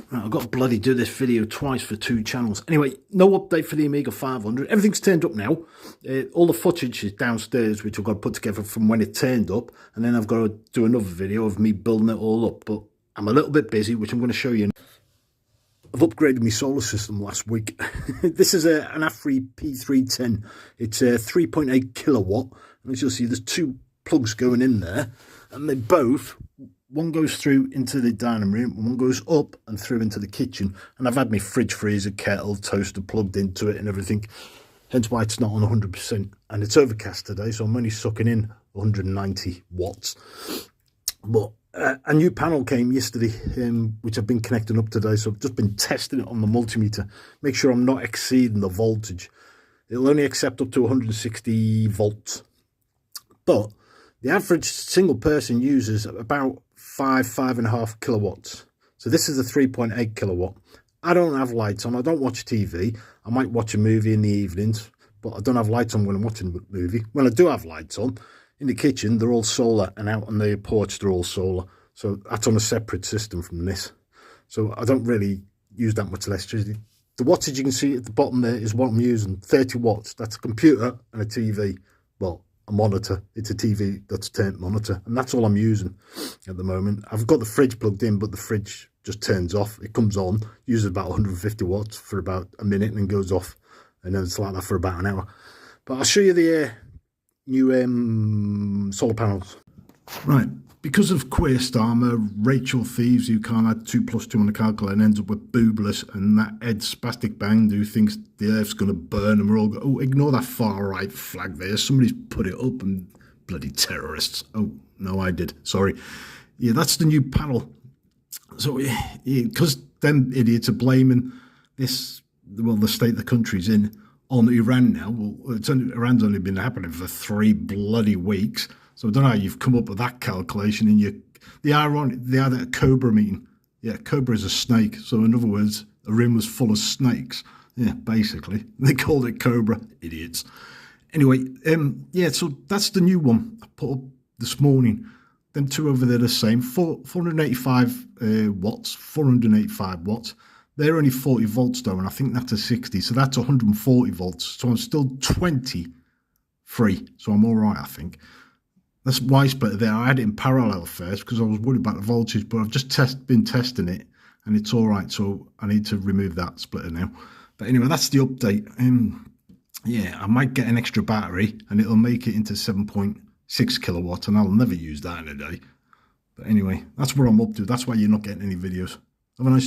Right, I've got to bloody do this video twice for 2 channels. Anyway, no update for the Amiga 500. Everything's turned up now. All the footage is downstairs, which I've got to put together from when it turned up. And then I've got to do another video of me building it all up. But I'm a little bit busy, which I'm going to show you. I've upgraded my solar system last week. This is an AFRI P310. It's a 3.8 kilowatt. And as you'll see, there's 2 plugs going in there. And they both... one goes through into the dining room and one goes up and through into the kitchen. And I've had my fridge, freezer, kettle, toaster plugged into it and everything. Hence why it's not on 100%. And it's overcast today, so I'm only sucking in 190 watts. But a new panel came yesterday, which I've been connecting up today. So I've just been testing it on the multimeter. Make sure I'm not exceeding the voltage. It'll only accept up to 160 volts. But the average single person uses about 5.5 kilowatts. So this is a 3.8 kilowatt. I don't have lights on. I don't watch TV. I might watch a movie in the evenings, but I don't have lights on when I'm watching the movie. When I do have lights on, in the kitchen, they're all solar, and out on the porch, they're all solar. So that's on a separate system from this. So I don't really use that much electricity. The wattage you can see at the bottom there is what I'm using, 30 watts. That's a computer and a TV. Well, a monitor. It's a TV that's turned monitor, and that's all I'm using at the moment. I've got the fridge plugged in, but the fridge just turns off. It comes on, uses about 150 watts for about a minute and then goes off, and then it's like that for about an hour. But I'll show you the new solar panels. Right, because of queer Starmer, Rachel Thieves, who can't add 2 + 2 on the calculator and ends up with boobless, and that Ed Spastic Bang, who thinks the Earth's going to burn, and we're all oh, ignore that far right flag there. Somebody's put it up, and bloody terrorists. Oh, no, I did. Sorry. Yeah, that's the new panel. So, because them idiots are blaming this, well, the state the country's in, on Iran now. Well, Iran's only been happening for 3 bloody weeks. So I don't know how you've come up with that calculation. And the ironic, they had a cobra meeting. Yeah, cobra is a snake. So in other words, a room was full of snakes. Yeah, basically. They called it cobra. Idiots. Anyway, yeah, so that's the new one I put up this morning. Them 2 over there the same. 485 watts, 485 watts. They're only 40 volts though, and I think that's a 60. So that's 140 volts. So I'm still 20 free. So I'm all right, I think. That's Y splitter there. I had it in parallel first because I was worried about the voltage, but I've just been testing it and it's all right. So I need to remove that splitter now. But anyway, that's the update. Yeah, I might get an extra battery and it'll make it into 7.6 kilowatts, and I'll never use that in a day. But anyway, that's what I'm up to. That's why you're not getting any videos. Have a nice day.